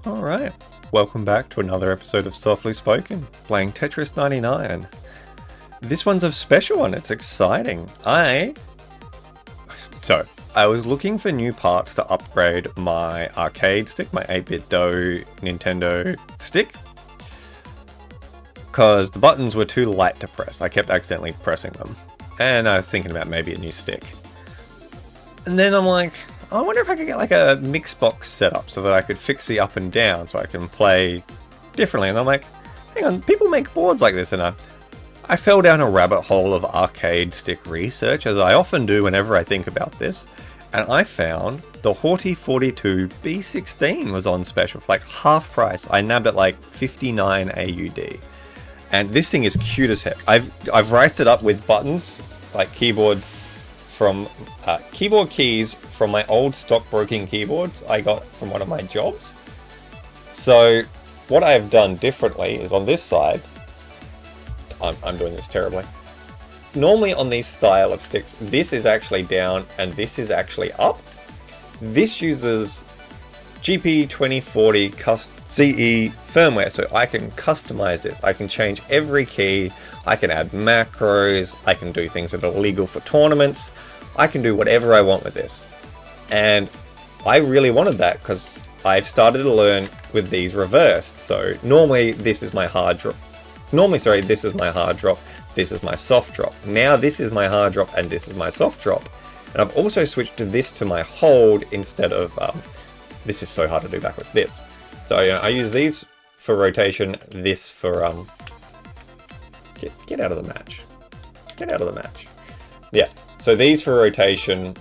Alright, welcome back to another episode of Softly Spoken, playing Tetris99. This one's a special one, it's exciting. I was looking for new parts to upgrade my arcade stick, my 8-bit Do Nintendo stick, because the buttons were too light to press. I kept accidentally pressing them, and I was thinking about maybe a new stick. And then I'm like, I wonder if I could get like a mix box set up so that I could fix the up and down so I can play differently. And I'm like, hang on, people make boards like this. And I fell down a rabbit hole of arcade stick research, as I often do whenever I think about this. And I found the Haute42 B16 was on special for like half price. I nabbed it like 59 AUD. And this thing is cute as heck. I've riced it up with buttons, like keyboards from keyboard keys from my old stockbroking keyboards I got from one of my jobs. So what I've done differently is on this side, I'm doing this terribly. Normally on these style of sticks, this is actually down and this is actually up. This uses GP2040 CE firmware, so I can customize this. I can change every key, I can add macros, I can do things that are legal for tournaments, I can do whatever I want with this. And I really wanted that because I've started to learn with these reversed. So normally this is my hard drop. This is my hard drop, this is my soft drop. Now this is my hard drop and this is my soft drop. And I've also switched to this to my hold instead of, this is so hard to do backwards, this. So you know, I use these for rotation, this for, get out of the match. Get out of the match. Yeah, so these for rotation,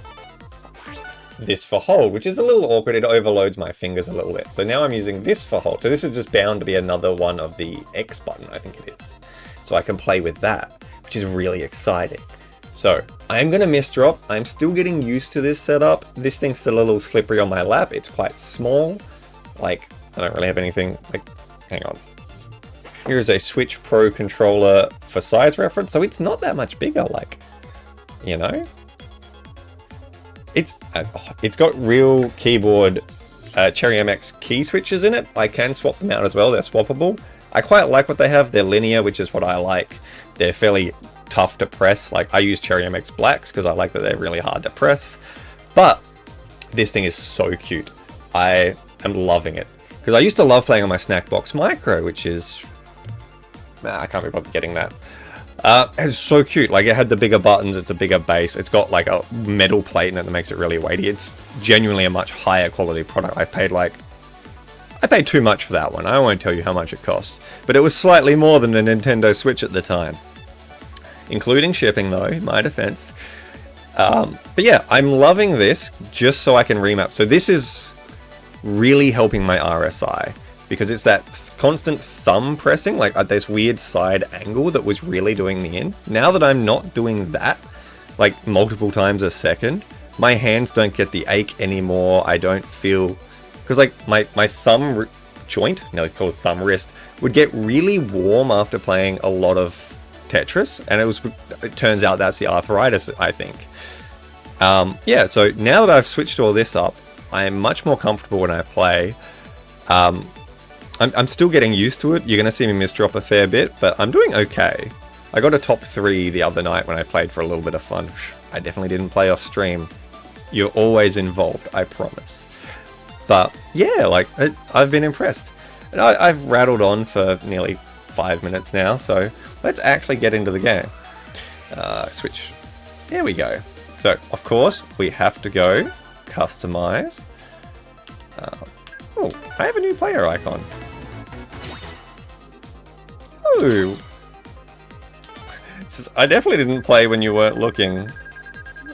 this for hold, which is a little awkward. It overloads my fingers a little bit. So now I'm using this for hold. So this is just bound to be another one of the X button, I think it is. So I can play with that, which is really exciting. So I'm going to miss drop. I'm still getting used to this setup. This thing's still a little slippery on my lap. It's quite small. Like, I don't really have anything, like, hang on. Here's a Switch Pro controller for size reference. So it's not that much bigger, like, you know? It's got real keyboard Cherry MX key switches in it. I can swap them out as well. They're swappable. I quite like what they have. They're linear, which is what I like. They're fairly tough to press. Like, I use Cherry MX Blacks because I like that they're really hard to press. But this thing is so cute. I am loving it. Because I used to love playing on my Snackbox Micro, which is... I can't be bothered getting that. It's so cute. Like, it had the bigger buttons, it's a bigger base, it's got like a metal plate in it that makes it really weighty. It's genuinely a much higher quality product. I paid too much for that one. I won't tell you how much it costs, but it was slightly more than a Nintendo Switch at the time, including shipping though, in my defense. But yeah, I'm loving this just so I can remap. So this is really helping my RSI because it's that constant thumb pressing, like at this weird side angle that was really doing me in. Now that I'm not doing that, like multiple times a second, my hands don't get the ache anymore. I don't feel, because like my thumb joint, now they call it thumb wrist, would get really warm after playing a lot of Tetris, and it turns out that's the arthritis, I think. Yeah, so now that I've switched all this up, I am much more comfortable when I play. I'm still getting used to it. You're going to see me miss drop a fair bit, but I'm doing okay. I got a top 3 the other night when I played for a little bit of fun. I definitely didn't play off stream. You're always involved, I promise. But yeah, like, I've been impressed. And I've rattled on for nearly 5 minutes now, so let's actually get into the game. Switch. There we go. So, of course, we have to go customize. Oh, I have a new player icon. Oh. I definitely didn't play when you weren't looking.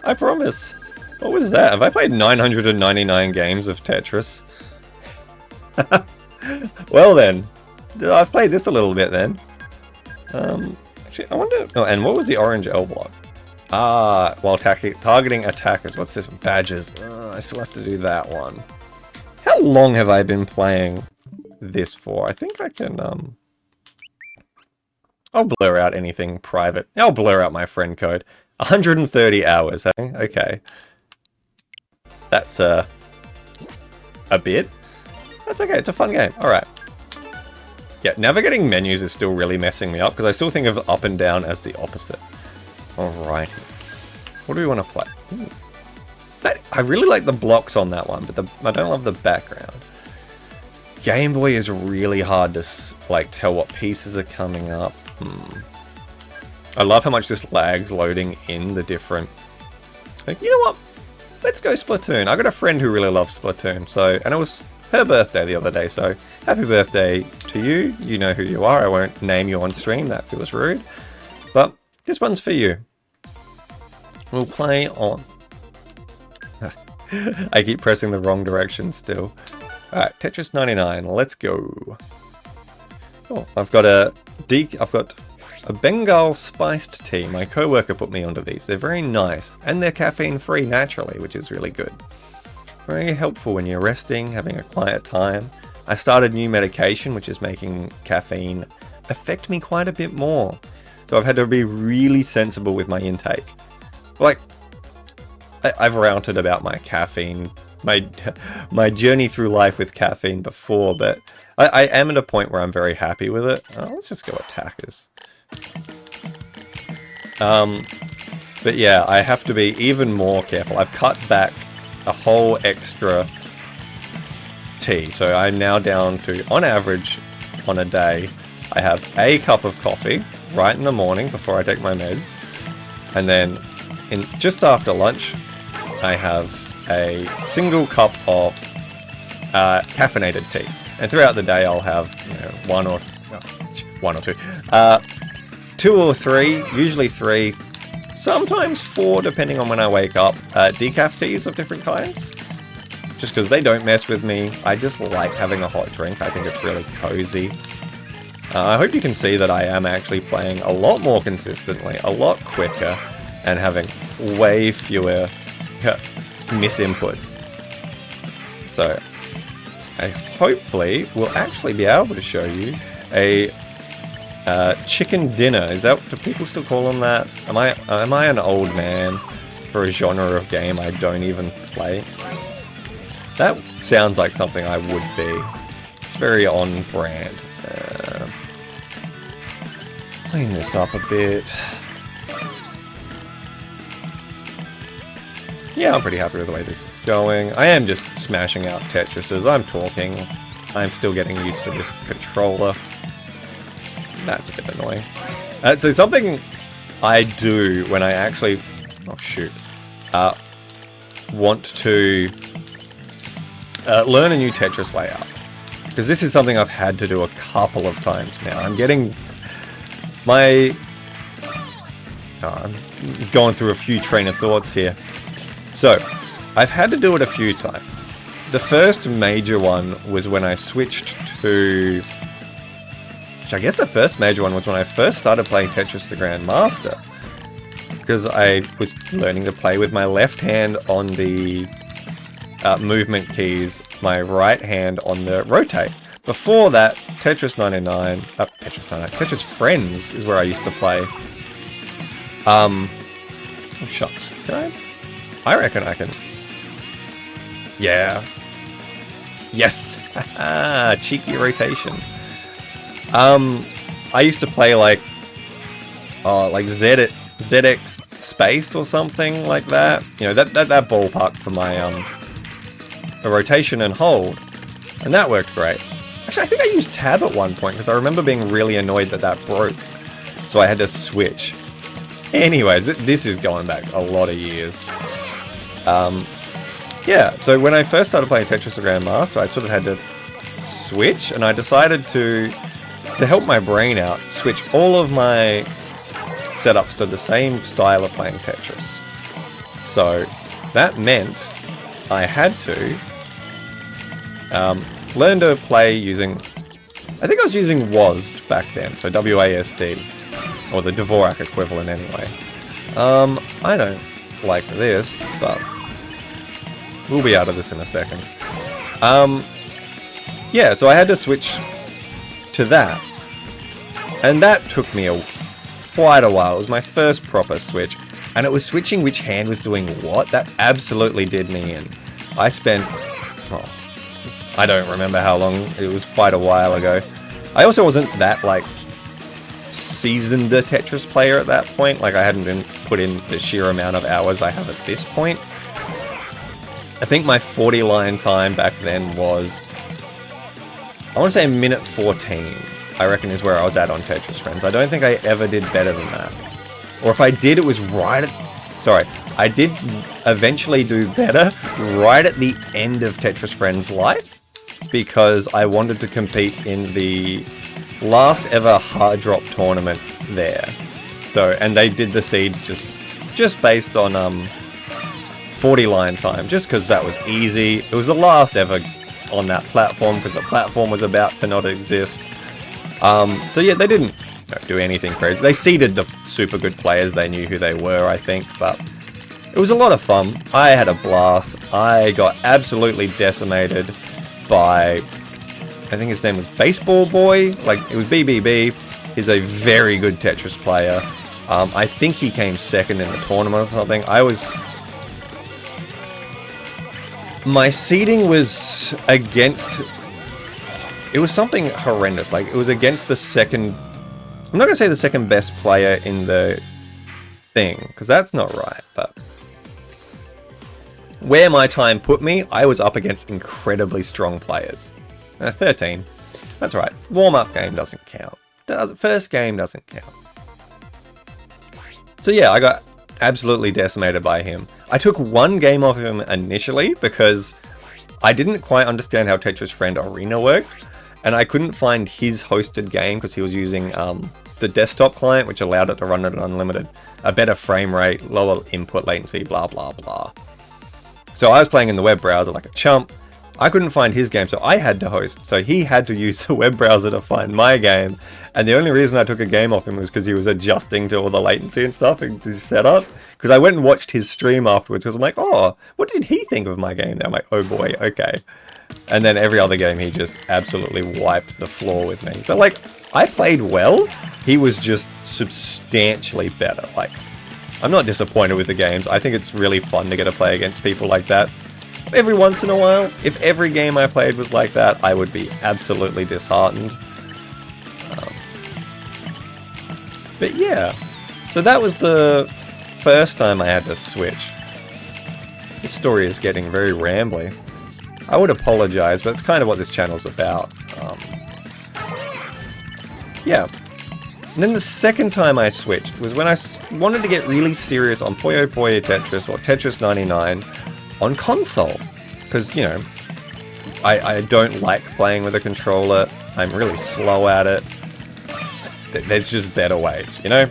I promise. What was that? Have I played 999 games of Tetris? Well then, I've played this a little bit then. Actually, I wonder... Oh, and what was the orange L block? Ah, while targeting attackers. What's this? Badges. I still have to do that one. How long have I been playing this for? I think I can, I'll blur out anything private. I'll blur out my friend code. 130 hours, hey? Okay. That's, a bit. That's okay, it's a fun game. Alright. Yeah, navigating menus is still really messing me up, because I still think of up and down as the opposite. Alright. What do we want to play? Ooh. I really like the blocks on that one, but I don't love the background. Game Boy is really hard to like tell what pieces are coming up. I love how much this lags loading in the different... Like, you know what? Let's go Splatoon. I got a friend who really loves Splatoon, so, and it was her birthday the other day, so happy birthday to you. You know who you are. I won't name you on stream, that feels rude. But this one's for you. We'll play on... I keep pressing the wrong direction still. Alright, Tetris99, let's go. Oh, I've got a Bengal spiced tea. My co-worker put me onto these. They're very nice, and they're caffeine free naturally, which is really good. Very helpful when you're resting, having a quiet time. I started new medication, which is making caffeine affect me quite a bit more. So I've had to be really sensible with my intake. Like, I've ranted about my caffeine, my journey through life with caffeine before, but I am at a point where I'm very happy with it. Let's just go attackers. But yeah, I have to be even more careful. I've cut back a whole extra tea, so I'm now down to, on average, on a day, I have a cup of coffee right in the morning before I take my meds, and then just after lunch, I have a single cup of caffeinated tea, and throughout the day I'll have one or two, 2 or 3, usually 3, sometimes 4 depending on when I wake up, decaf teas of different kinds, just because they don't mess with me. I just like having a hot drink. I think it's really cozy. I hope you can see that I am actually playing a lot more consistently, a lot quicker, and having way fewer misinputs. So I hopefully will actually be able to show you a chicken dinner. Is that, do people still call them that? Am I an old man for a genre of game I don't even play? That sounds like something I would be. It's very on brand. Clean this up a bit. Yeah, I'm pretty happy with the way this is going. I am just smashing out Tetrises. I'm talking. I'm still getting used to this controller. That's a bit annoying. So something I do when I actually... Oh, shoot. Want to learn a new Tetris layout. Because this is something I've had to do a couple of times now. I'm getting my... I'm going through a few train of thoughts here. So, I've had to do it a few times. The first major one was when I switched to... I guess the first major one was when I first started playing Tetris the Grandmaster. Because I was learning to play with my left hand on the movement keys, my right hand on the rotate. Before that, Tetris99... Tetris Friends is where I used to play. Oh, shucks. Can I reckon I can. Yeah. Yes. Cheeky rotation. I used to play like ZX Space or something like that. You know, that ballpark for my a rotation and hold, and that worked great. Actually, I think I used tab at one point because I remember being really annoyed that broke, so I had to switch. Anyways, this is going back a lot of years. Yeah, so when I first started playing Tetris the Grandmaster, I sort of had to switch, and I decided to help my brain out, switch all of my setups to the same style of playing Tetris. So that meant I had to learn to play using... I think I was using WASD back then, so WASD, or the Dvorak equivalent anyway. I don't like this, but we'll be out of this in a second. Yeah, so I had to switch to that, and that took me quite a while. It was my first proper switch, and it was switching which hand was doing what. That absolutely did me in. I spent I don't remember how long. It was quite a while ago. I also wasn't that, like, seasoned a Tetris player at that point. Like, I hadn't been put in the sheer amount of hours I have at this point. I think my 40 line time back then was, I want to say minute 14, I reckon is where I was at on Tetris Friends. I don't think I ever did better than that. Or if I did, it was right at... Sorry, I did eventually do better right at the end of Tetris Friends' life, because I wanted to compete in the last ever hard drop tournament there. So, and they did the seeds just based on 40 line time, just because that was easy. It was the last ever on that platform, because the platform was about to not exist. So yeah, they didn't do anything crazy. They seeded the super good players. They knew who they were, I think, but it was a lot of fun. I had a blast. I got absolutely decimated by, I think his name was Baseball Boy. Like, it was BBB. He's a very good Tetris player. I think he came second in the tournament or something. My seeding was against... It was something horrendous. Like, it was against the second... I'm not going to say the second best player in the thing, because that's not right, but... Where my time put me, I was up against incredibly strong players. 13. That's right. Warm-up game doesn't count. First game doesn't count. So yeah, I got absolutely decimated by him. I took one game off him initially because I didn't quite understand how Tetris Friend Arena worked, and I couldn't find his hosted game because he was using the desktop client, which allowed it to run at unlimited, a better frame rate, lower input latency, blah blah blah. So I was playing in the web browser like a chump. I couldn't find his game, so I had to host. So he had to use the web browser to find my game. And the only reason I took a game off him was because he was adjusting to all the latency and stuff in his setup. Because I went and watched his stream afterwards, because I'm like, oh, what did he think of my game? I'm like, oh boy, okay. And then every other game, he just absolutely wiped the floor with me. But like, I played well. He was just substantially better. Like, I'm not disappointed with the games. I think it's really fun to get to play against people like that. Every once in a while, if every game I played was like that, I would be absolutely disheartened. But yeah, so that was the first time I had to switch. This story is getting very rambly. I would apologize, but it's kind of what this channel's about. Yeah. And then the second time I switched was when I wanted to get really serious on Puyo Puyo Tetris or Tetris99 on console. Because, you know, I don't like playing with a controller. I'm really slow at it. There's just better ways, you know?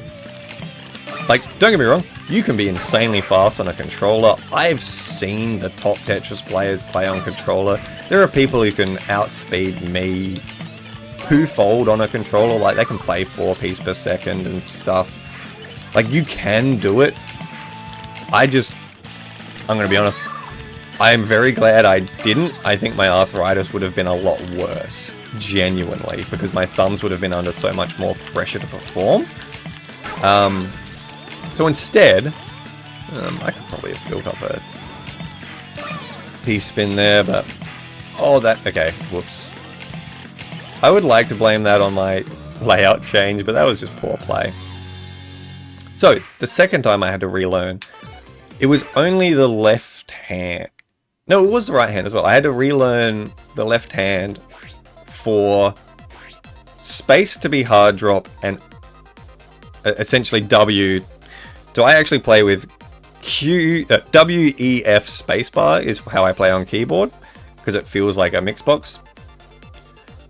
Like, don't get me wrong, you can be insanely fast on a controller. I've seen the top Tetris players play on controller. There are people who can outspeed me twofold on a controller. Like, they can play 4 pieces per second and stuff. Like, you can do it. I'm gonna be honest, I'm very glad I didn't. I think my arthritis would have been a lot worse, genuinely, because my thumbs would have been under so much more pressure to perform. So instead, I could probably have built up a P-spin there, but... Oh, okay, whoops. I would like to blame that on my layout change, but that was just poor play. So, the second time I had to relearn, it was only the left hand. No, it was the right hand as well. I had to relearn the left hand for space to be hard drop and essentially W. So I actually play with W, E, F spacebar is how I play on keyboard, because it feels like a mixbox.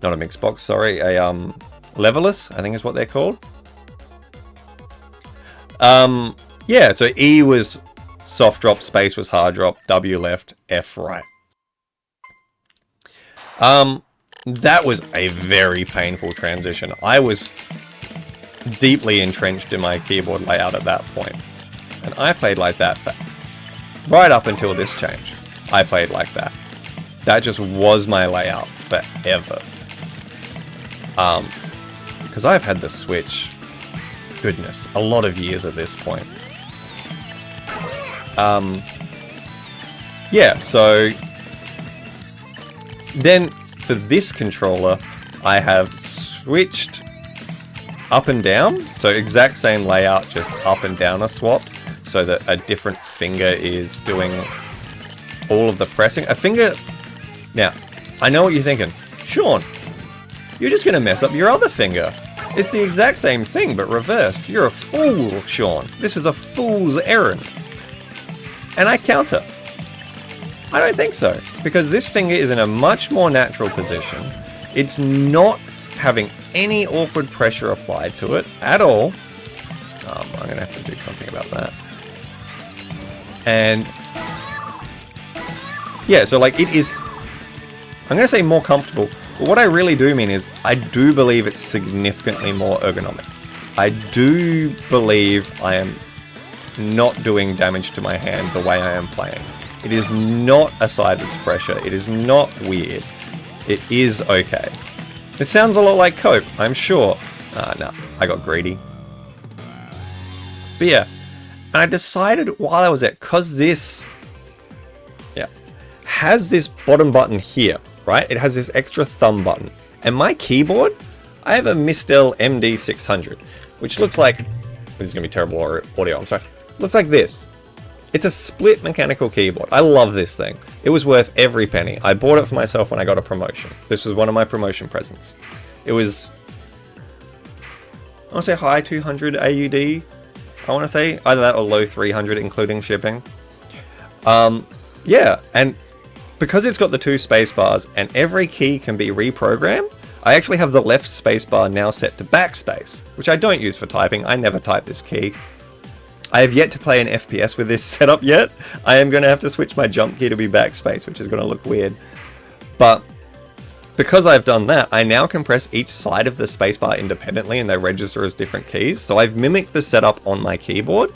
Not a mixbox, sorry, a levelers, I think is what they're called. Yeah, so E was soft drop, space was hard drop, W left, F right. That was a very painful transition. I was deeply entrenched in my keyboard layout at that point. And I played like that right up until this change. I played like that. That just was my layout forever. Because I've had the Switch, goodness, a lot of years at this point. Yeah, so Then for this controller, I have switched up and down. So exact same layout, just up and down are swapped so that a different finger is doing all of the pressing. A finger... Now, I know what you're thinking. Sean, you're just going to mess up your other finger. It's the exact same thing, but reversed. You're a fool, Sean. This is a fool's errand. And I counter. I don't think so, because this finger is in a much more natural position. It's not having any awkward pressure applied to it at all. I'm going to have to do something about that. And yeah, so like it is, I'm going to say more comfortable, but what I really do mean is I do believe it's significantly more ergonomic. I do believe I am not doing damage to my hand the way I am playing. It is not a sideways pressure. It is not weird. It is okay. It sounds a lot like Cope, I'm sure. No, I got greedy. But yeah, and I decided while I was at, cause this, yeah, has this bottom button here, right? It has this extra thumb button. And my keyboard, I have a Mistel MD600, which looks like, this is gonna be terrible audio, I'm sorry. Looks like this. It's a split mechanical keyboard. I love this thing. It was worth every penny. I bought it for myself when I got a promotion. This was one of my promotion presents. It was, I want to say high 200 AUD. I want to say either that or low 300 including shipping. Yeah, and because it's got the two space bars and every key can be reprogrammed, I actually have the left space bar now set to backspace, which I don't use for typing. I never type this key. I have yet to play an FPS with this setup yet. I am going to have to switch my jump key to be backspace, which is going to look weird. But because I've done that, I now can press each side of the spacebar independently and they register as different keys. So I've mimicked the setup on my keyboard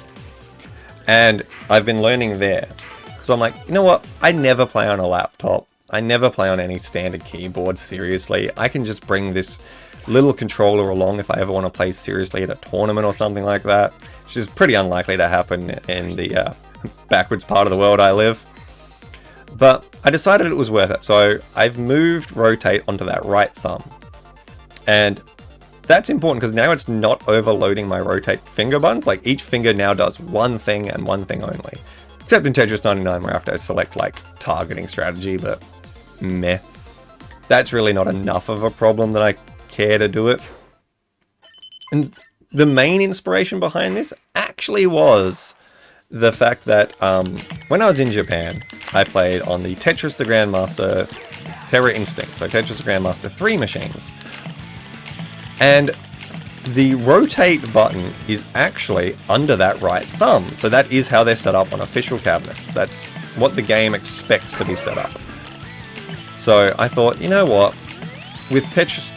and I've been learning there. So I'm like, you know what? I never play on a laptop. I never play on any standard keyboard, seriously. I can just bring this little controller along if I ever want to play seriously at a tournament or something like that, which is pretty unlikely to happen in the backwards part of the world I live. But I decided it was worth it, so I've moved rotate onto that right thumb. And that's important because now it's not overloading my rotate finger buttons. Like each finger now does one thing and one thing only. Except in Tetris99 where I have to select like targeting strategy, but meh. That's really not enough of a problem that I care to do it. And the main inspiration behind this actually was the fact that when I was in Japan, I played on the Tetris the Grandmaster Terra Instinct, so Tetris the Grandmaster 3 machines. And the rotate button is actually under that right thumb. So that is how they're set up on official cabinets. That's what the game expects to be set up. So I thought, you know what, with Tetris...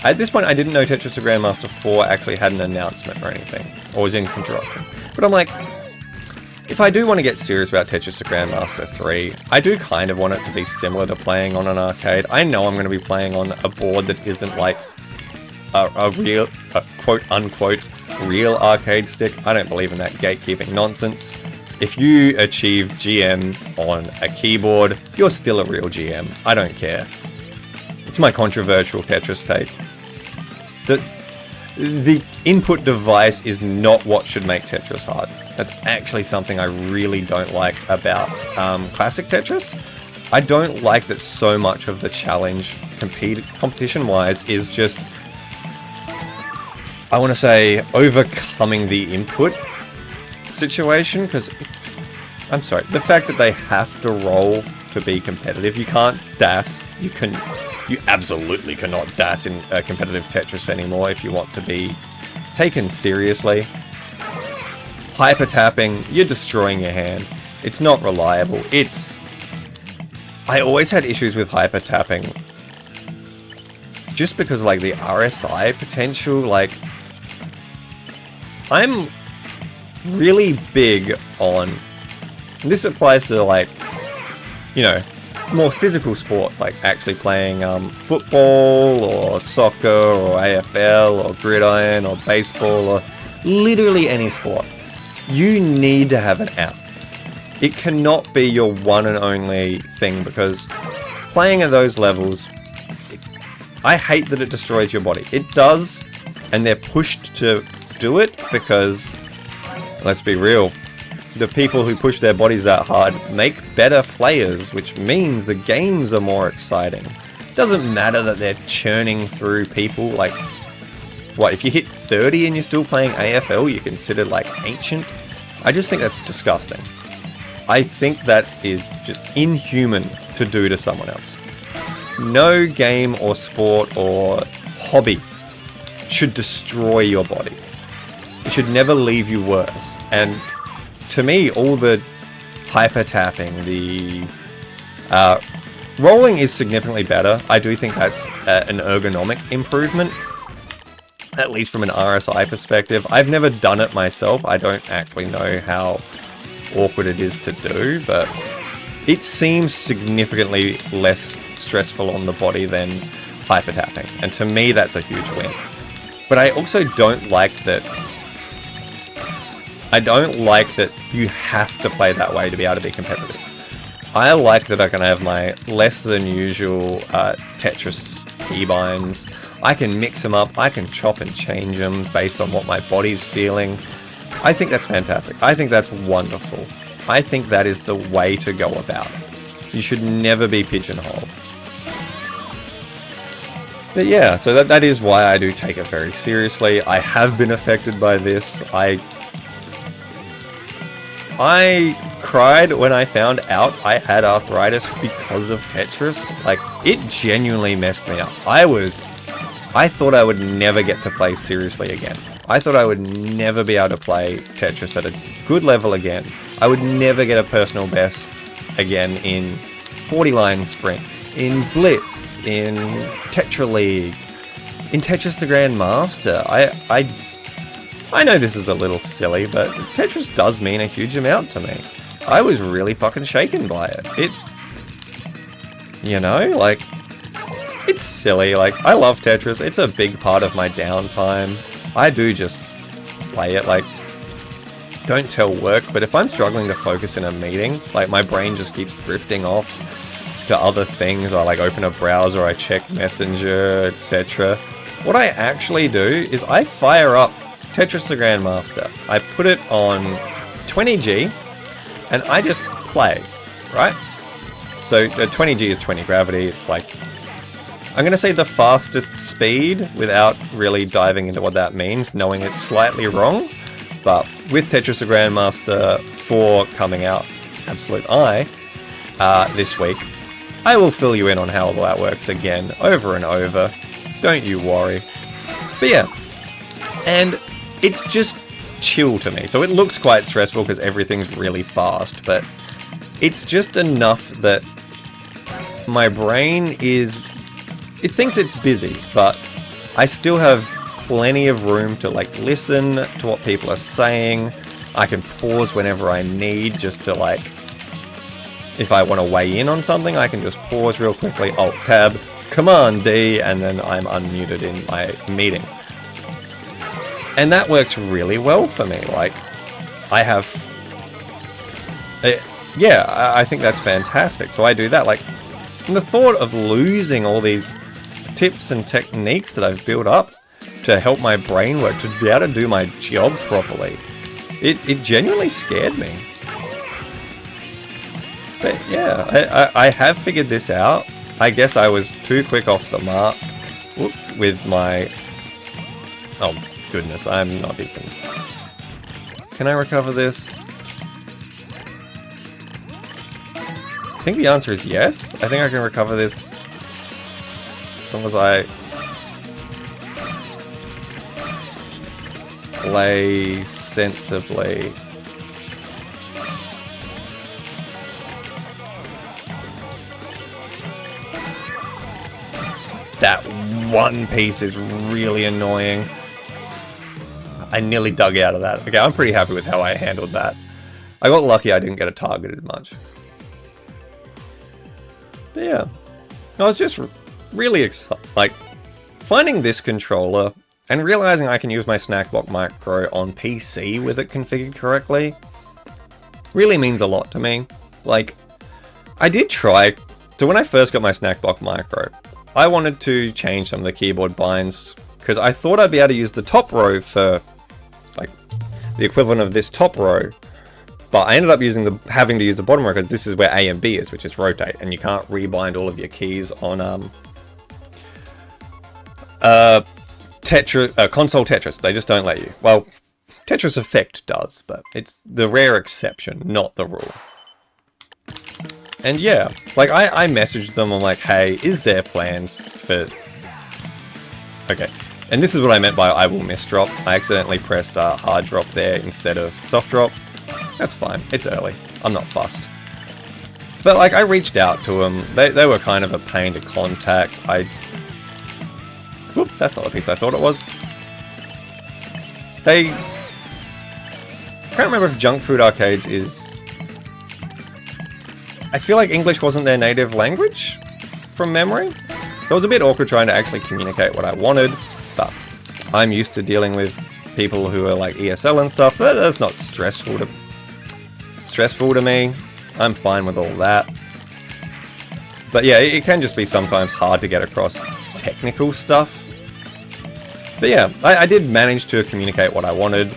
At this point, I didn't know Tetris the Grandmaster 4 actually had an announcement or anything, or was in construction. But I'm like, if I do want to get serious about Tetris the Grandmaster 3, I do kind of want it to be similar to playing on an arcade. I know I'm going to be playing on a board that isn't like a real, quote-unquote, real arcade stick. I don't believe in that gatekeeping nonsense. If you achieve GM on a keyboard, you're still a real GM. I don't care. It's my controversial Tetris take. The input device is not what should make Tetris hard. That's actually something I really don't like about classic Tetris. I don't like that so much of the challenge competition-wise is just, I want to say, overcoming the input situation, because, I'm sorry, the fact that they have to roll to be competitive, you can't DAS, you absolutely cannot DAS in a competitive Tetris anymore if you want to be taken seriously. Hyper tapping, you're destroying your hand. It's not reliable. I always had issues with hyper tapping just because like the RSI potential, like I'm really big on, and this applies to like, you know, more physical sports, like actually playing football or soccer or AFL or gridiron or baseball or literally any sport. You need to have an out. It cannot be your one and only thing, because playing at those levels, I hate that it destroys your body. It does, and they're pushed to do it because, let's be real, the people who push their bodies that hard make better players, which means the games are more exciting. It doesn't matter that they're churning through people. Like, what, if you hit 30 and you're still playing AFL, you're considered like ancient? I just think that's disgusting. I think that is just inhuman to do to someone else. No game or sport or hobby should destroy your body. It should never leave you worse. And to me, all the hyper tapping, the rolling is significantly better. I do think that's an ergonomic improvement, at least from an RSI perspective. I've never done it myself. I don't actually know how awkward it is to do, but it seems significantly less stressful on the body than hyper tapping. And to me, that's a huge win. But I also don't like that. I don't like that you have to play that way to be able to be competitive. I like that I can have my less than usual Tetris keybinds. I can mix them up. I can chop and change them based on what my body's feeling. I think that's fantastic. I think that's wonderful. I think that is the way to go about it. You should never be pigeonholed. But yeah, so that is why I do take it very seriously. I have been affected by this. I cried when I found out I had arthritis because of Tetris. Like, it genuinely messed me up. I thought I would never get to play seriously again. I thought I would never be able to play Tetris at a good level again. I would never get a personal best again in 40-line sprint, in Blitz, in Tetra League, in Tetris the Grandmaster. I know this is a little silly, but Tetris does mean a huge amount to me. I was really fucking shaken by it. You know, like, it's silly. Like, I love Tetris. It's a big part of my downtime. I do just play it. Like, don't tell work, but if I'm struggling to focus in a meeting, like, my brain just keeps drifting off to other things. I like open a browser, I check Messenger, etc. What I actually do is I fire up Tetris the Grandmaster. I put it on 20G and I just play, right? So 20G is 20 gravity. It's like, I'm going to say the fastest speed without really diving into what that means, knowing it's slightly wrong. But with Tetris the Grandmaster 4 coming out, Absolute Eye, this week, I will fill you in on how all that works again, over and over. Don't you worry. But yeah, and it's just chill to me. So it looks quite stressful because everything's really fast, but it's just enough that my brain it thinks it's busy, but I still have plenty of room to like listen to what people are saying. I can pause whenever I need just to like, if I want to weigh in on something, I can just pause real quickly, Alt Tab, Command D, and then I'm unmuted in my meeting. And that works really well for me. Like, I have, yeah, I think that's fantastic. So I do that. Like, and the thought of losing all these tips and techniques that I've built up to help my brain work, to be able to do my job properly, it genuinely scared me. But yeah, I have figured this out. I guess I was too quick off the mark with my... Oh goodness, I'm not even... Can I recover this? I think the answer is yes. I think I can recover this as long as I play sensibly. That one piece is really annoying. I nearly dug out of that. Okay, I'm pretty happy with how I handled that. I got lucky I didn't get it targeted much. But yeah, I was just really excited. Like, finding this controller and realizing I can use my Snackblock Micro on PC with it configured correctly really means a lot to me. Like, I did try So when I first got my Snackbox Micro, I wanted to change some of the keyboard binds because I thought I'd be able to use the top row for like the equivalent of this top row, but I ended up having to use the bottom row because this is where A and B is, which is rotate, and you can't rebind all of your keys on console Tetris. They just don't let you. Well, Tetris Effect does, but it's the rare exception, not the rule. And yeah, like I messaged them, I'm like, hey, is there plans for... Okay, and this is what I meant by I will miss drop. I accidentally pressed hard drop there instead of soft drop. That's fine, it's early, I'm not fussed. But like, I reached out to them, they were kind of a pain to contact. Whoop, that's not the piece I thought it was. I can't remember if Junk Food Arcades is... I feel like English wasn't their native language, from memory. So it was a bit awkward trying to actually communicate what I wanted, but I'm used to dealing with people who are like ESL and stuff, so that's not stressful to me. I'm fine with all that. But yeah, it can just be sometimes hard to get across technical stuff. But yeah, I did manage to communicate what I wanted.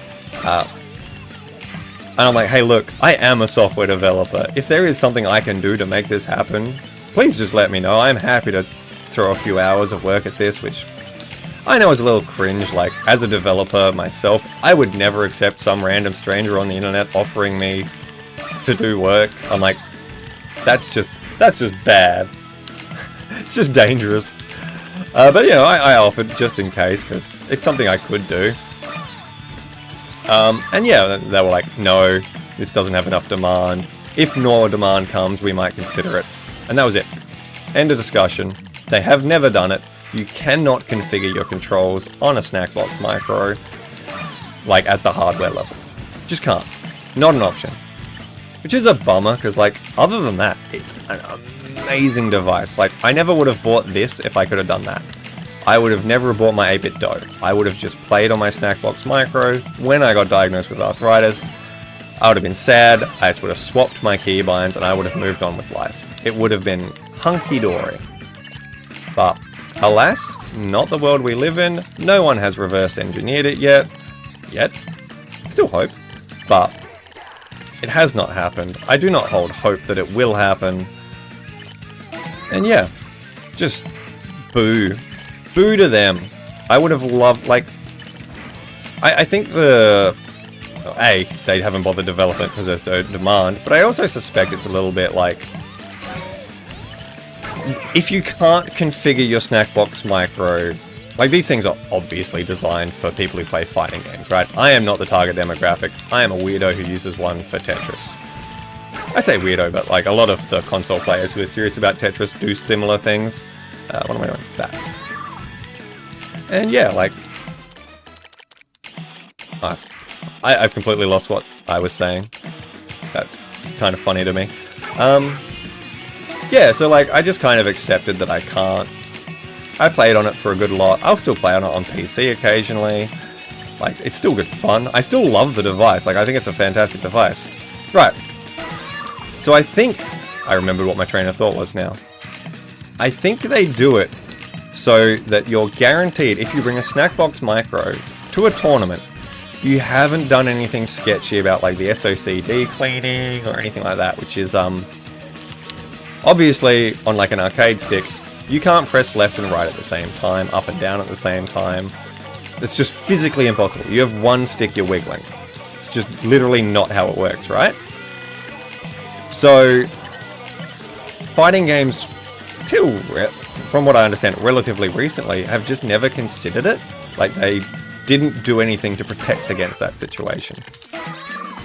And I'm like, hey look, I am a software developer. If there is something I can do to make this happen, please just let me know. I'm happy to throw a few hours of work at this, which I know is a little cringe. Like, as a developer myself, I would never accept some random stranger on the internet offering me to do work. I'm like, that's just bad. It's just dangerous. But you know, I offered just in case, because it's something I could do. And yeah, they were like, no, this doesn't have enough demand. If more demand comes, we might consider it. And that was it. End of discussion. They have never done it. You cannot configure your controls on a Snackbox Micro, like at the hardware level. Just can't. Not an option. Which is a bummer, because like, other than that, it's an amazing device. Like, I never would have bought this if I could have done that. I would have never bought my 8-bit dough. I would have just played on my Snackbox Micro. When I got diagnosed with arthritis, I would have been sad. I just would have swapped my keybinds and I would have moved on with life. It would have been hunky-dory. But alas, not the world we live in. No one has reverse engineered it yet. Still hope. But it has not happened. I do not hold hope that it will happen. And yeah, just boo. Boo to them. I would have loved, like... I think they haven't bothered developing it because there's no demand, but I also suspect it's a little bit like... If you can't configure your Snackbox Micro... Like, these things are obviously designed for people who play fighting games, right? I am not the target demographic. I am a weirdo who uses one for Tetris. I say weirdo, but like, a lot of the console players who are serious about Tetris do similar things. What am I doing? That. And yeah, like, I've completely lost what I was saying. That's kind of funny to me. Yeah, so like, I just kind of accepted that I can't. I played on it for a good lot. I'll still play on it on PC occasionally. Like, it's still good fun. I still love the device. Like, I think it's a fantastic device. Right. So I think I remembered what my train of thought was now. I think they do it so that you're guaranteed, if you bring a Snackbox Micro to a tournament, you haven't done anything sketchy about like the SOCD cleaning or anything like that, which is obviously on like an arcade stick, you can't press left and right at the same time, up and down at the same time. It's just physically impossible. You have one stick you're wiggling. It's just literally not how it works, right? So, fighting games, from what I understand, relatively recently, have just never considered it. Like, they didn't do anything to protect against that situation.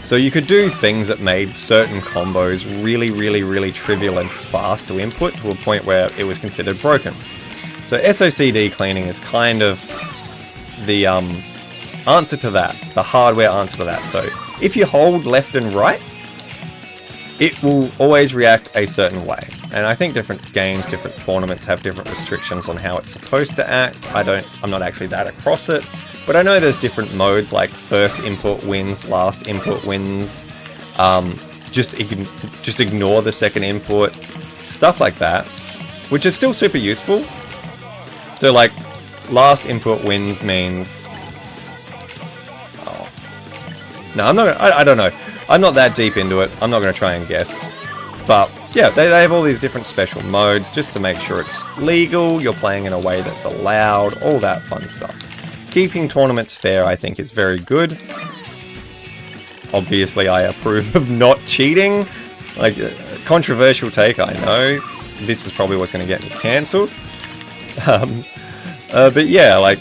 So you could do things that made certain combos really, really, really trivial and fast to input to a point where it was considered broken. So SOCD cleaning is kind of the answer to that, the hardware answer to that. So if you hold left and right, it will always react a certain way. And I think different games, different tournaments have different restrictions on how it's supposed to act. I'm not actually that across it, but I know there's different modes like first input wins, last input wins, just ignore the second input, stuff like that, which is still super useful. So like, last input wins means... Oh. No, I'm not, I don't know. I'm not that deep into it. I'm not going to try and guess. But yeah, they have all these different special modes just to make sure it's legal, you're playing in a way that's allowed, all that fun stuff. Keeping tournaments fair, I think, is very good. Obviously, I approve of not cheating. Like, controversial take, I know. This is probably what's going to get me cancelled. But yeah, like...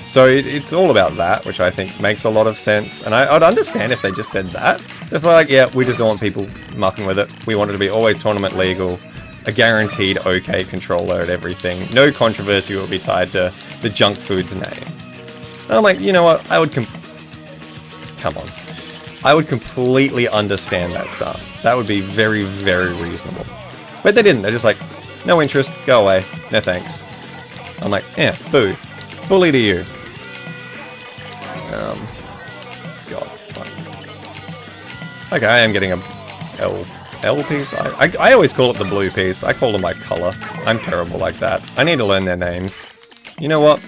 So it's all about that, which I think makes a lot of sense. And I'd understand if they just said that. If they're like, yeah, we just don't want people mucking with it. We want it to be always tournament legal. A guaranteed okay controller at everything. No controversy will be tied to the junk food's name. And I'm like, you know what? I would come on. I would completely understand that stance. That would be very, very reasonable. But they didn't. They're just like, no interest, go away. No thanks. I'm like, yeah, boo. Bully to you. God. Okay, I am getting a L piece. I always call it the blue piece. I call them by color. I'm terrible like that. I need to learn their names. You know what?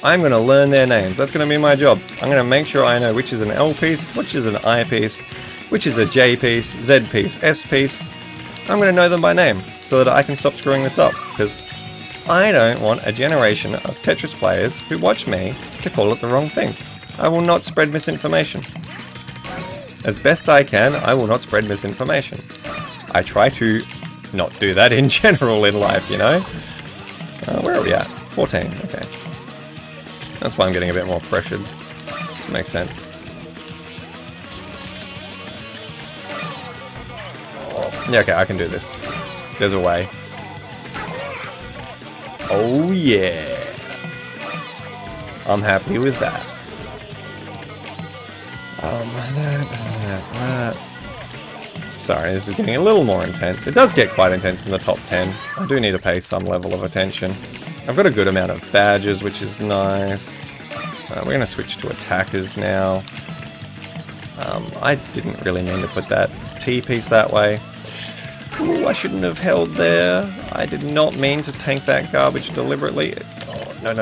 I'm going to learn their names. That's going to be my job. I'm going to make sure I know which is an L piece, which is an I piece, which is a J piece, Z piece, S piece. I'm going to know them by name so that I can stop screwing this up. Because I don't want a generation of Tetris players who watch me to call it the wrong thing. I will not spread misinformation. As best I can, I will not spread misinformation. I try to not do that in general in life, you know? Where are we at? 14, okay. That's why I'm getting a bit more pressured. Makes sense. Oh, yeah, okay, I can do this. There's a way. Oh yeah. I'm happy with that. Sorry, this is getting a little more intense. It does get quite intense in the top 10. I do need to pay some level of attention. I've got a good amount of badges, which is nice. We're going to switch to attackers now. I didn't really mean to put that T piece that way. Ooh, I shouldn't have held there. I did not mean to tank that garbage deliberately. Oh, no.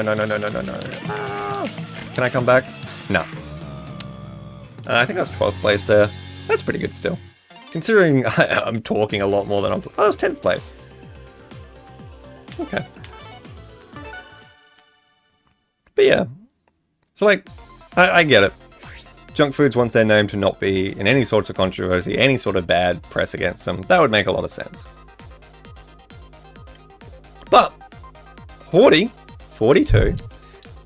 Ah. Can I come back? No. I think I was 12th place there. That's pretty good still. Considering I'm talking a lot more than I'm... Oh, I was 10th place. Okay. But yeah. So like, I get it. Junk foods want their name to not be in any sorts of controversy, any sort of bad press against them. That would make a lot of sense. But, Haute42,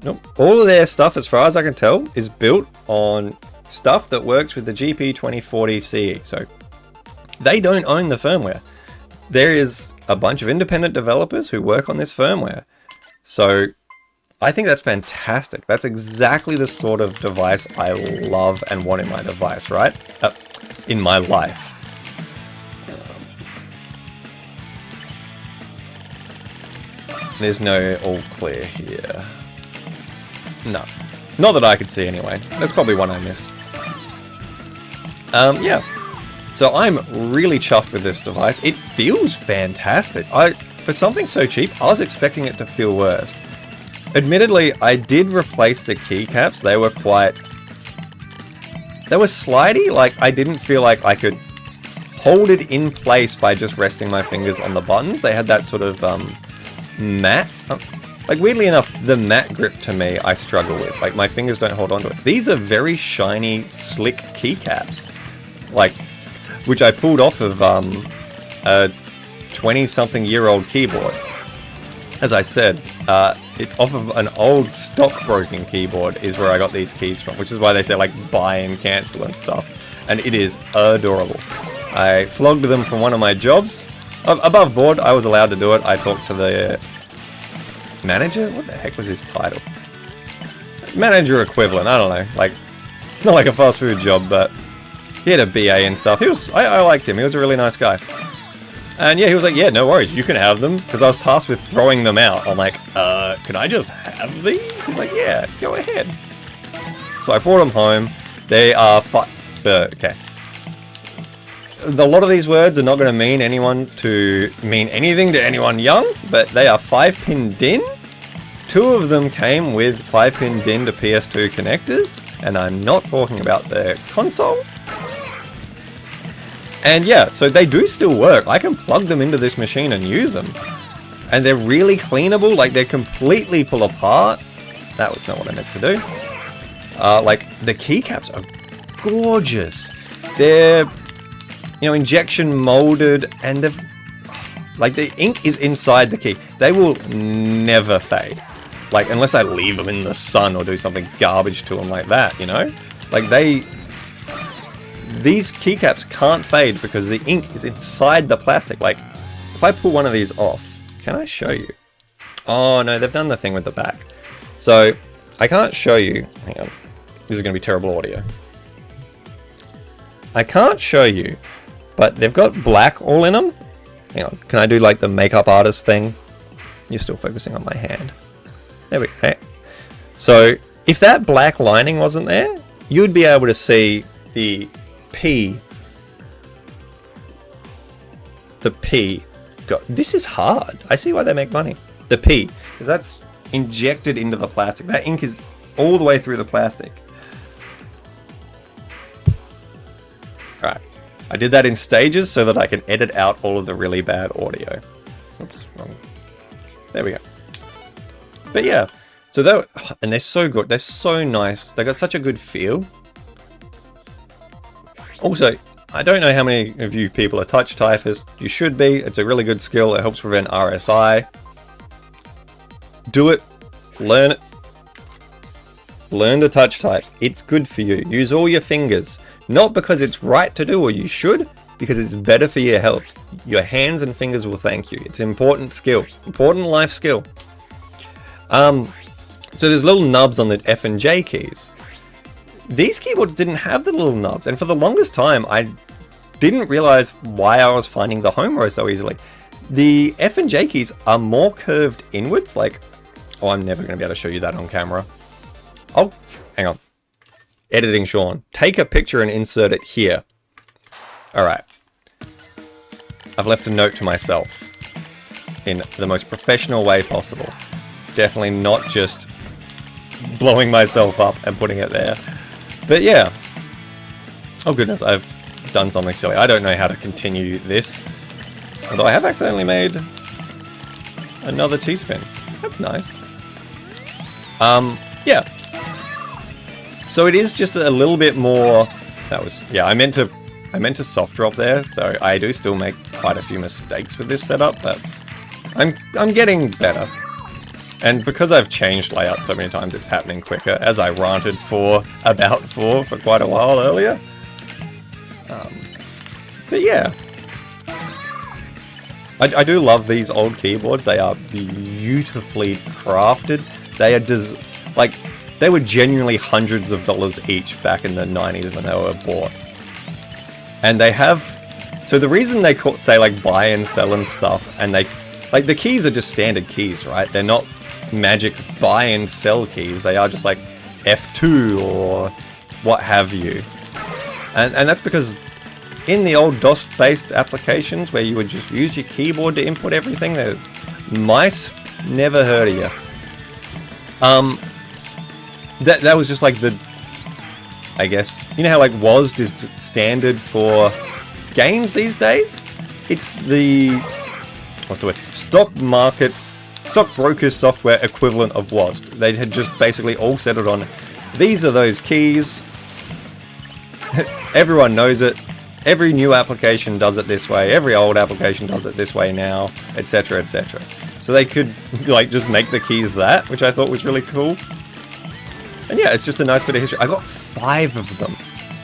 nope, all of their stuff, as far as I can tell, is built on stuff that works with the GP2040 CE. So, they don't own the firmware. There is a bunch of independent developers who work on this firmware. So, I think that's fantastic. That's exactly the sort of device I love and want in my device, right? In my life. There's no all clear here. No. Not that I could see anyway. That's probably one I missed. Yeah. So I'm really chuffed with this device. It feels fantastic. For something so cheap, I was expecting it to feel worse. Admittedly, I did replace the keycaps. They were slidey. Like, I didn't feel like I could hold it in place by just resting my fingers on the buttons. They had that sort of, matte. Like, weirdly enough, the matte grip to me, I struggle with. Like, my fingers don't hold onto it. These are very shiny, slick keycaps. Like, which I pulled off of, a 20-something-year-old keyboard. As I said, it's off of an old stockbroken keyboard is where I got these keys from, which is why they say like buy and cancel and stuff. And it is adorable. I flogged them from one of my jobs. Above board, I was allowed to do it. I talked to the manager? What the heck was his title? Manager equivalent, I don't know. Like, not like a fast food job, but he had a BA and stuff. I liked him. He was a really nice guy. And yeah, he was like, yeah, no worries, you can have them. Because I was tasked with throwing them out. I'm like, can I just have these? He's like, yeah, go ahead. So I brought them home. They are okay. a lot of these words are not going to mean anything to anyone young, but they are 5-pin DIN. 2 of them came with 5-pin DIN to PS2 connectors, and I'm not talking about the console. And yeah, so they do still work. I can plug them into this machine and use them. And they're really cleanable, like they're completely pull apart. That was not what I meant to do. Like the keycaps are gorgeous. They're, you know, injection molded, and they've, like the ink is inside the key. They will never fade. Like unless I leave them in the sun or do something garbage to them like that, you know? Like these keycaps can't fade because the ink is inside the plastic. Like if I pull one of these off, can I show you? Oh no, they've done the thing with the back. So I can't show you. Hang on. This is going to be terrible audio. I can't show you, but they've got black all in them. Hang on. Can I do like the makeup artist thing? You're still focusing on my hand. There we go. So if that black lining wasn't there, you'd be able to see the P. The P. God, this is hard. I see why they make money. The P, because that's injected into the plastic. That ink is all the way through the plastic. Right. I did that in stages so that I can edit out all of the really bad audio. Oops, wrong. There we go. But yeah, so and they're so good. They're so nice. They got such a good feel. Also, I don't know how many of you people are touch typists. You should be. It's a really good skill. It helps prevent RSI. Do it. Learn it. Learn to touch type. It's good for you. Use all your fingers. Not because it's right to do or you should, because it's better for your health. Your hands and fingers will thank you. It's an important skill. Important life skill. So there's little nubs on the F and J keys. These keyboards didn't have the little nubs, and for the longest time I didn't realize why I was finding the home row so easily. The F and J keys are more curved inwards, like, oh, I'm never going to be able to show you that on camera. Oh, hang on. Editing Sean. Take a picture and insert it here. Alright. I've left a note to myself in the most professional way possible. Definitely not just blowing myself up and putting it there. But yeah. Oh goodness, I've done something silly. I don't know how to continue this. Although I have accidentally made another T-spin. That's nice. Yeah. So it is just a little bit more. That was, yeah, I meant to soft drop there. So I do still make quite a few mistakes with this setup, but I'm getting better. And because I've changed layout so many times, it's happening quicker, as I ranted for quite a while earlier. But yeah. I do love these old keyboards. They are beautifully crafted. They are like, they were genuinely hundreds of dollars each back in the 90s when they were bought. And they have, so the reason they say like buy and sell and stuff, and they, like the keys are just standard keys, right? They're not magic buy and sell keys. They are just like F2 or what have you. And that's because in the old DOS-based applications where you would just use your keyboard to input everything, the mice never heard of you. That was just like the, I guess, you know how like WASD is standard for games these days? It's the, what's the word? Stockbroker software equivalent of WASD. They had just basically all settled on, these are those keys. Everyone knows it. Every new application does it this way. Every old application does it this way now, etc., etc. So they could like just make the keys that, which I thought was really cool. And yeah, it's just a nice bit of history. I got 5 of them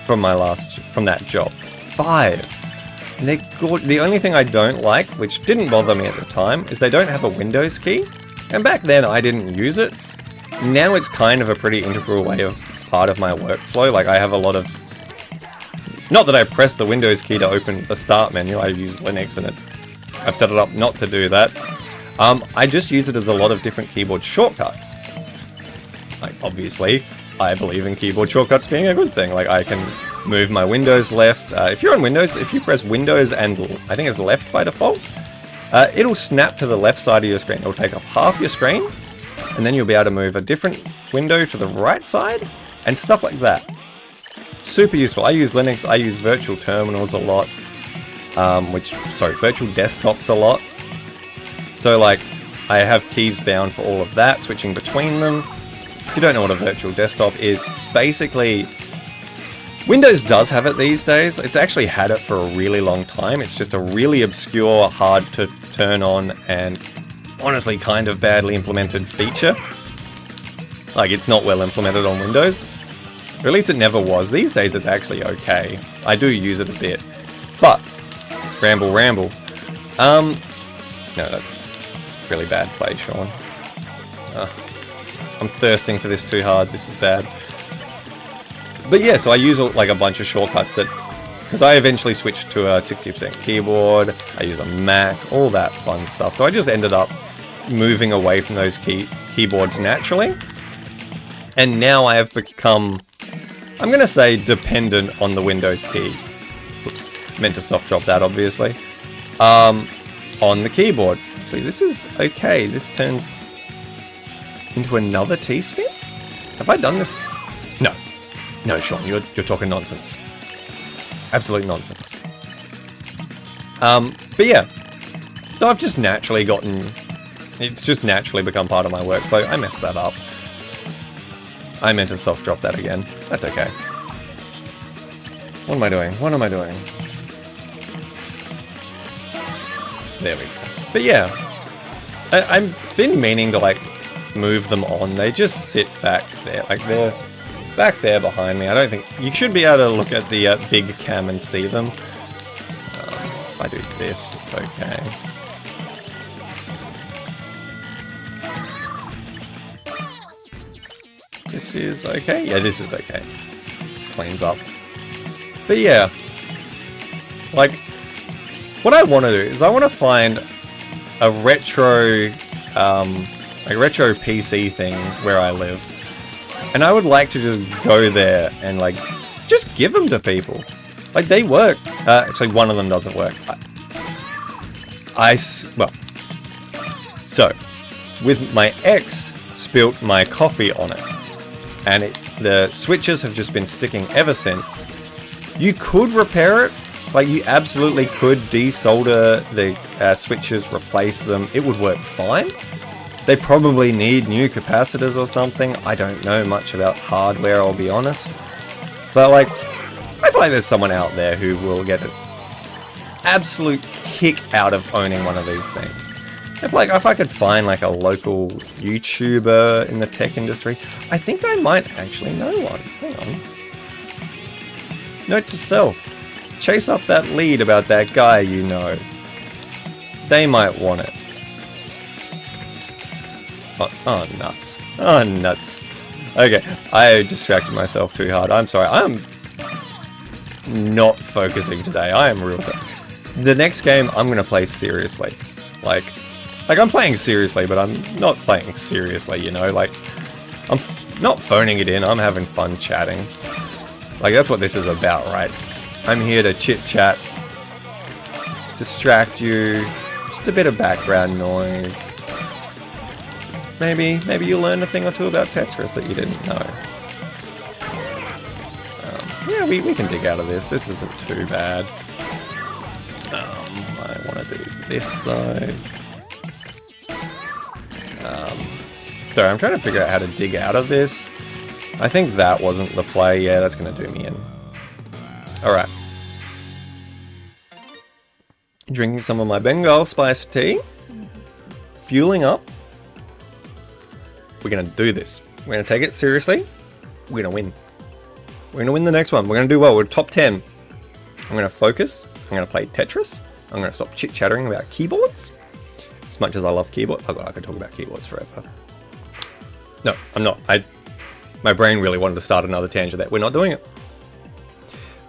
from that job. 5. And they're good. The only thing I don't like, which didn't bother me at the time, is they don't have a Windows key. And back then I didn't use it. Now it's kind of a pretty integral part of my workflow. Like I have a lot of, not that I press the Windows key to open the start menu. I use Linux and I've set it up not to do that. I just use it as a lot of different keyboard shortcuts. Like, obviously, I believe in keyboard shortcuts being a good thing. Like, I can move my Windows left. If you're on Windows, if you press Windows and I think it's left by default, it'll snap to the left side of your screen. It'll take up half your screen, and then you'll be able to move a different window to the right side, and stuff like that. Super useful. I use Linux, I use virtual terminals a lot, virtual desktops a lot. So like, I have keys bound for all of that, switching between them. If you don't know what a virtual desktop is, basically, Windows does have it these days. It's actually had it for a really long time. It's just a really obscure, hard to turn on, and honestly kind of badly implemented feature. Like, it's not well implemented on Windows. Or at least it never was. These days it's actually okay. I do use it a bit. But, ramble. No, that's really bad play, Sean. I'm thirsting for this too hard. This is bad. But yeah, so I use like a bunch of shortcuts that, because I eventually switched to a 60% keyboard, I use a Mac, all that fun stuff. So I just ended up moving away from those keyboards naturally. And now I have become, I'm going to say, dependent on the Windows key. Oops, meant to soft drop that, obviously. On the keyboard. See, this is okay. This turns into another T-spin? Have I done this? No. No, Sean, you're talking nonsense. Absolute nonsense. But yeah. So I've just naturally gotten... It's just naturally become part of my workflow. I messed that up. I meant to soft drop that again. That's okay. What am I doing? What am I doing? There we go. But yeah. I've been meaning to like move them on. They just sit back there. Like they're back there behind me. I don't think... You should be able to look at the big cam and see them. If I do this, it's okay. This is okay? Yeah, this is okay. This cleans up. But yeah. Like, what I want to do is I want to find a retro PC thing where I live. And I would like to just go there and like, just give them to people. Like, they work. Actually, one of them doesn't work. Well, so, with my ex spilt my coffee on it. And the switches have just been sticking ever since. You could repair it. Like, you absolutely could desolder the switches, replace them. It would work fine. They probably need new capacitors or something. I don't know much about hardware, I'll be honest. But, like, I feel like there's someone out there who will get an absolute kick out of owning one of these things. If I could find, like, a local YouTuber in the tech industry, I think I might actually know one. Hang on. Note to self. Chase up that lead about that guy you know. They might want it. Oh, nuts. Oh, nuts. Okay, I distracted myself too hard. I'm sorry. I'm not focusing today. I am real sorry. The next game, I'm going to play seriously. Like, I'm playing seriously, but I'm not playing seriously, you know? Like, I'm not phoning it in. I'm having fun chatting. Like, that's what this is about, right? I'm here to chit-chat, distract you, just a bit of background noise. Maybe you'll learn a thing or two about Tetris that you didn't know. Yeah, we can dig out of this. This isn't too bad. I want to do this though. Sorry, I'm trying to figure out how to dig out of this. I think that wasn't the play. Yeah, that's going to do me in. Alright. Drinking some of my Bengal spiced tea. Fueling up. We're going to do this. We're going to take it seriously. We're going to win. We're going to win the next one. We're going to do well. We're top 10. I'm going to focus. I'm going to play Tetris. I'm going to stop chit-chattering about keyboards. As much as I love keyboards. Oh god, I could talk about keyboards forever. No, I'm not. My brain really wanted to start another tangent there. We're not doing it.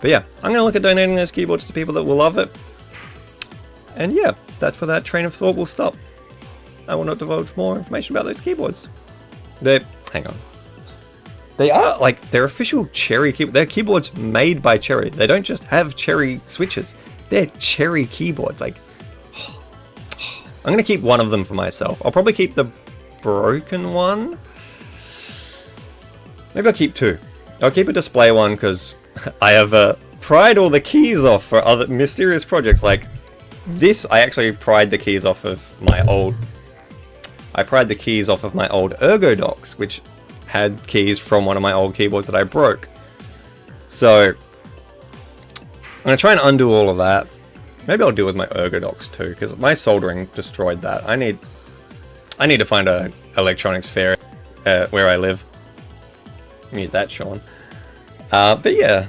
But yeah, I'm going to look at donating those keyboards to people that will love it. And yeah, that's where that train of thought will stop. I will not divulge more information about those keyboards. Hang on. They are, like, they're official Cherry keyboards. They're keyboards made by Cherry. They don't just have Cherry switches. They're Cherry keyboards. Like, I'm going to keep one of them for myself. I'll probably keep the broken one. Maybe I'll keep two. I'll keep a display one because I have pried all the keys off for other mysterious projects. Like this, I actually pried the keys off of my old... I pried the keys off of my old Ergo docks, which had keys from one of my old keyboards that I broke. So I'm going to try and undo all of that. Maybe I'll deal with my Ergo docks too, because my soldering destroyed that. I need to find a electronics fair where I live. Mute that, Sean. But yeah,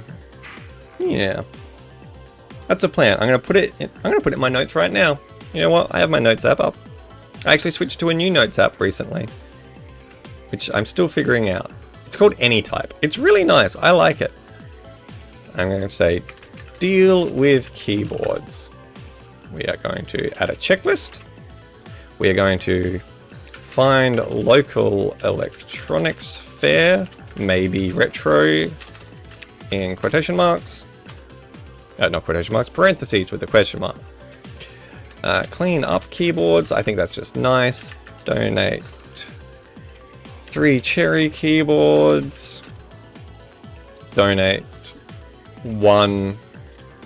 that's a plan. I'm gonna put it in my notes right now. You know what? I have my notes app up. I actually switched to a new notes app recently, which I'm still figuring out. It's called Anytype. It's really nice. I like it. I'm going to say, deal with keyboards. We are going to add a checklist. We are going to find local electronics fair, maybe retro, in quotation marks. Not quotation marks, parentheses with the question mark. Clean up keyboards. I think that's just nice. Donate 3 Cherry keyboards. Donate 1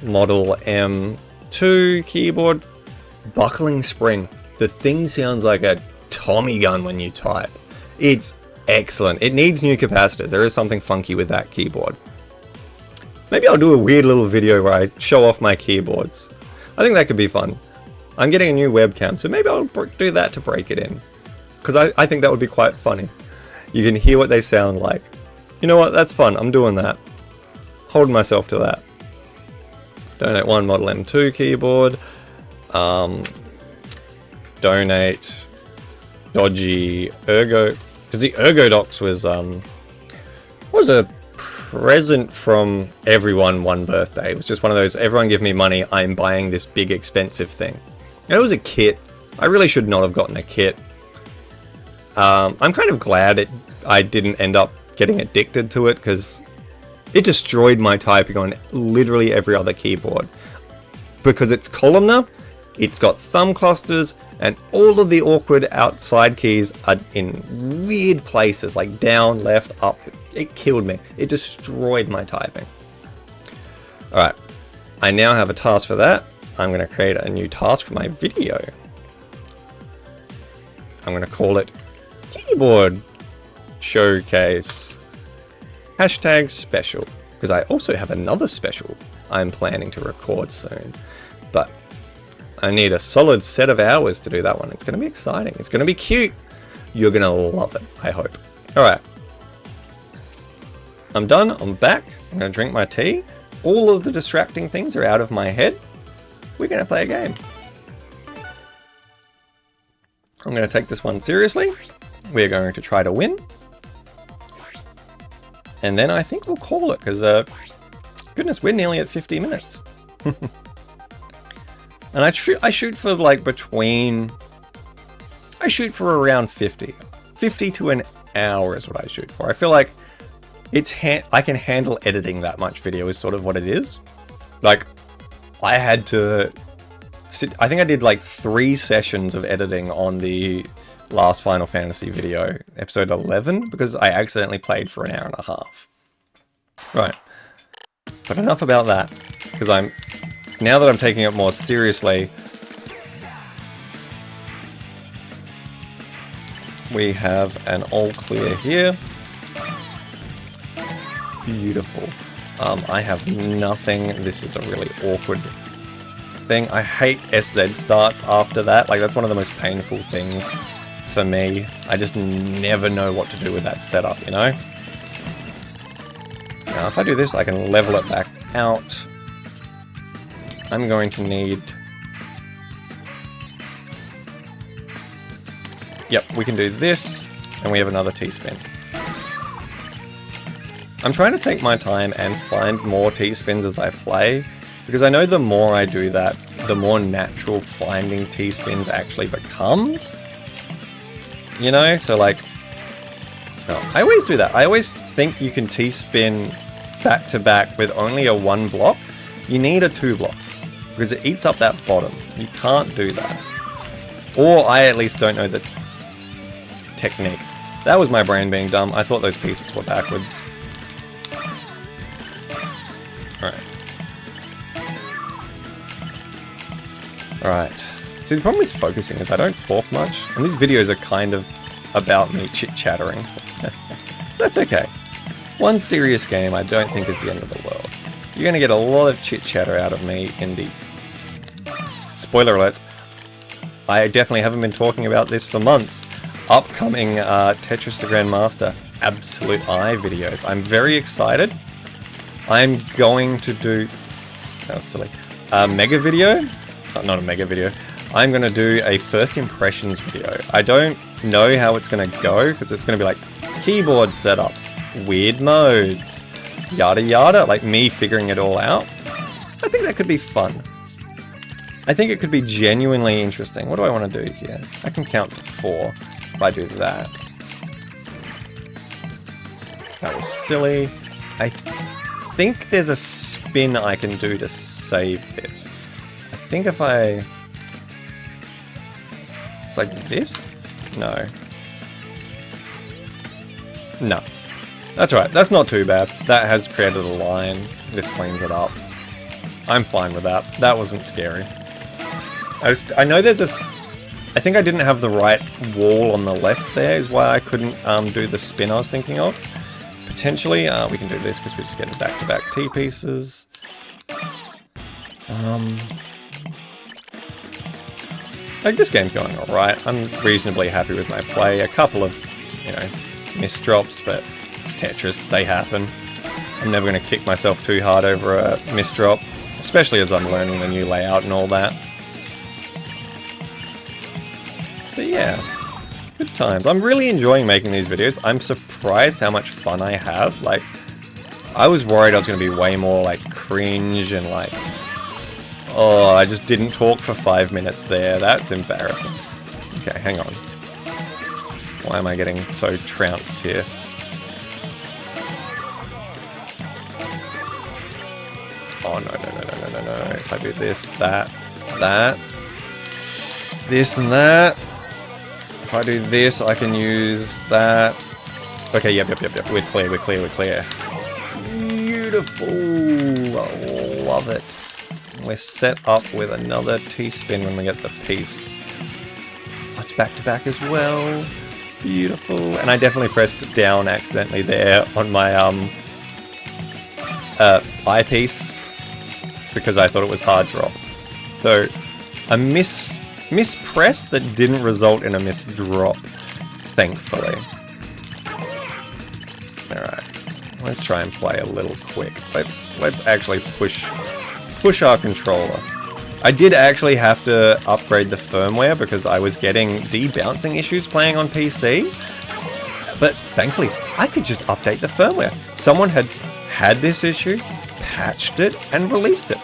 Model M2 keyboard. Buckling spring. The thing sounds like a Tommy gun when you type. It's excellent. It needs new capacitors. There is something funky with that keyboard. Maybe I'll do a weird little video where I show off my keyboards. I think that could be fun. I'm getting a new webcam, so maybe I'll do that to break it in. Because I think that would be quite funny. You can hear what they sound like. You know what? That's fun. I'm doing that. Holding myself to that. Donate 1 Model M2 keyboard. Donate dodgy Ergo. Because the Ergo docks was a present from everyone one birthday. It was just one of those, everyone give me money, I'm buying this big expensive thing. And it was a kit. I really should not have gotten a kit. I'm kind of glad I didn't end up getting addicted to it, because it destroyed my typing on literally every other keyboard. Because it's columnar, it's got thumb clusters, and all of the awkward outside keys are in weird places, like down, left, up. It killed me. It destroyed my typing. Alright, I now have a task for that. I'm going to create a new task for my video. I'm going to call it Keyboard Showcase # special, because I also have another special I'm planning to record soon, but I need a solid set of hours to do that one. It's going to be exciting. It's going to be cute. You're going to love it, I hope. Alright. I'm done. I'm back. I'm going to drink my tea. All of the distracting things are out of my head. We're going to play a game. I'm going to take this one seriously. We're going to try to win. And then I think we'll call it, because, goodness, we're nearly at 50 minutes. And I shoot for like I shoot for around 50. 50 to an hour is what I shoot for. I feel like I can handle editing that much video is sort of what it is. Like, I had to I think I did like 3 sessions of editing on the last Final Fantasy video, episode 11, because I accidentally played for an hour and a half. Right. But enough about that, because now that I'm taking it more seriously, we have an all clear here. Beautiful. I have nothing. This is a really awkward thing. I hate SZ starts after that. Like, that's one of the most painful things for me. I just never know what to do with that setup, you know? Now, if I do this, I can level it back out. I'm going to need... Yep, we can do this, and we have another T-spin. I'm trying to take my time and find more T-spins as I play, because I know the more I do that, the more natural finding T-spins actually becomes. You know, so like, Oh, I always do that. I always think you can T-spin back to back with only a 1 block. You need a 2 block because it eats up that bottom. You can't do that. Or I at least don't know the technique. That was my brain being dumb. I thought those pieces were backwards. Alright. Alright. See, the problem with focusing is I don't talk much, and these videos are kind of about me chit-chattering. That's okay. One serious game I don't think is the end of the world. You're going to get a lot of chit-chatter out of me in the... Spoiler alerts. I definitely haven't been talking about this for months. Upcoming Tetris the Grandmaster Absolute Eye videos. I'm very excited. I'm going to do... That was silly. A mega video? Not a mega video. I'm going to do a first impressions video. I don't know how it's going to go, because it's going to be like keyboard setup, weird modes, yada yada, like me figuring it all out. I think that could be fun. I think it could be genuinely interesting. What do I want to do here? I can count to 4 if I do that. That was silly. I think there's a spin I can do to save this. I think if I... It's like this? No. No. That's right. That's not too bad. That has created a line. This cleans it up. I'm fine with that. That wasn't scary. I know there's a... I think I didn't have the right wall on the left there is why I couldn't do the spin I was thinking of. Potentially, we can do this because we're just getting back-to-back T-pieces. Like, this game's going alright. I'm reasonably happy with my play. A couple of, you know, misdrops, but it's Tetris. They happen. I'm never going to kick myself too hard over a misdrop, especially as I'm learning the new layout and all that. But yeah, good times. I'm really enjoying making these videos. I'm surprised how much fun I have. Like, I was worried I was going to be way more, like, cringe and, like... Oh, I just didn't talk for 5 minutes there. That's embarrassing. Okay, hang on. Why am I getting so trounced here? Oh, no. If I do this, that, this and that. If I do this, I can use that. Okay, yep. We're clear. Beautiful. I love it. We're set up with another T-spin when we get the piece. Oh, it's back-to-back as well. Beautiful. And I definitely pressed down accidentally there on my eyepiece because I thought it was hard drop. So a mispress that didn't result in a misdrop, thankfully. Alright. Let's try and play a little quick. Let's actually push our controller. I did actually have to upgrade the firmware because I was getting debouncing issues playing on PC. But thankfully, I could just update the firmware. Someone had this issue, patched it, and released it.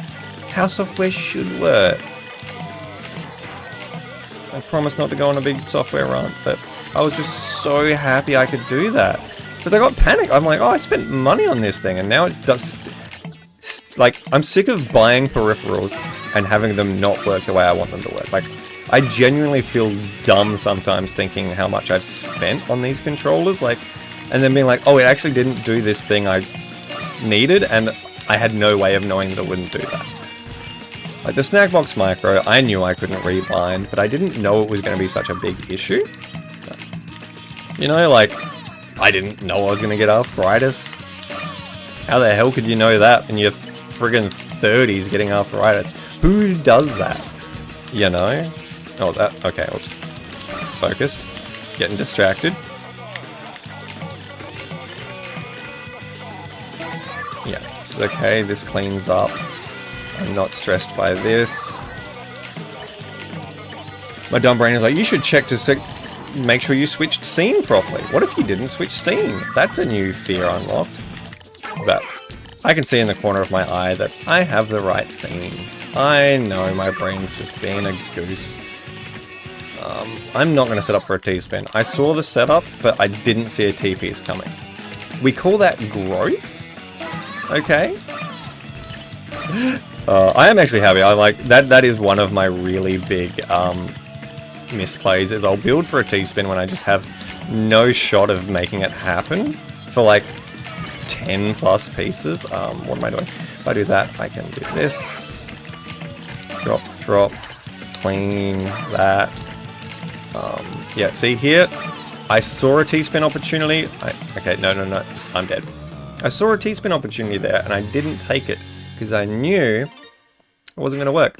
How software should work. I promise not to go on a big software rant, but I was just so happy I could do that. Because I got panicked. I'm like, oh, I spent money on this thing, and now it does... Like, I'm sick of buying peripherals and having them not work the way I want them to work. Like, I genuinely feel dumb sometimes thinking how much I've spent on these controllers, like, and then being like, oh, it actually didn't do this thing I needed, and I had no way of knowing that it wouldn't do that. Like, the Snackbox Micro, I knew I couldn't rebind, but I didn't know it was going to be such a big issue. You know, like, I didn't know I was going to get arthritis. How the hell could you know that when you're friggin' 30s getting arthritis? Who does that? You know? Oh, that... Okay, oops. Focus. Getting distracted. Yeah, it's okay. This cleans up. I'm not stressed by this. My dumb brain is like, you should check to make sure you switched scene properly. What if you didn't switch scene? That's a new fear unlocked. But I can see in the corner of my eye that I have the right scene. I know my brain's just being a goose. I'm not going to set up for a T-spin. I saw the setup, but I didn't see a T-piece coming. We call that growth? Okay. I am actually happy. I like that. That is one of my really big misplays. Is I'll build for a T-spin when I just have no shot of making it happen for like 10 plus pieces. What am I doing? If I do that, I can do this. Drop, drop, clean that. Yeah. See here, I saw a T-spin opportunity. Okay, no, I'm dead. I saw a T-spin opportunity there, and I didn't take it because I knew it wasn't going to work.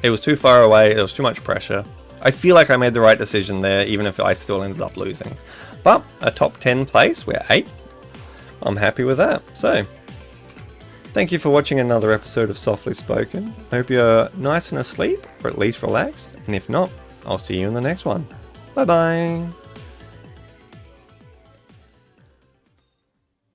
It was too far away. There was too much pressure. I feel like I made the right decision there, even if I still ended up losing. But a top 10 place, we're 8th. I'm happy with that. So, thank you for watching another episode of Softly Spoken. I hope you're nice and asleep, or at least relaxed. And if not, I'll see you in the next one. Bye-bye.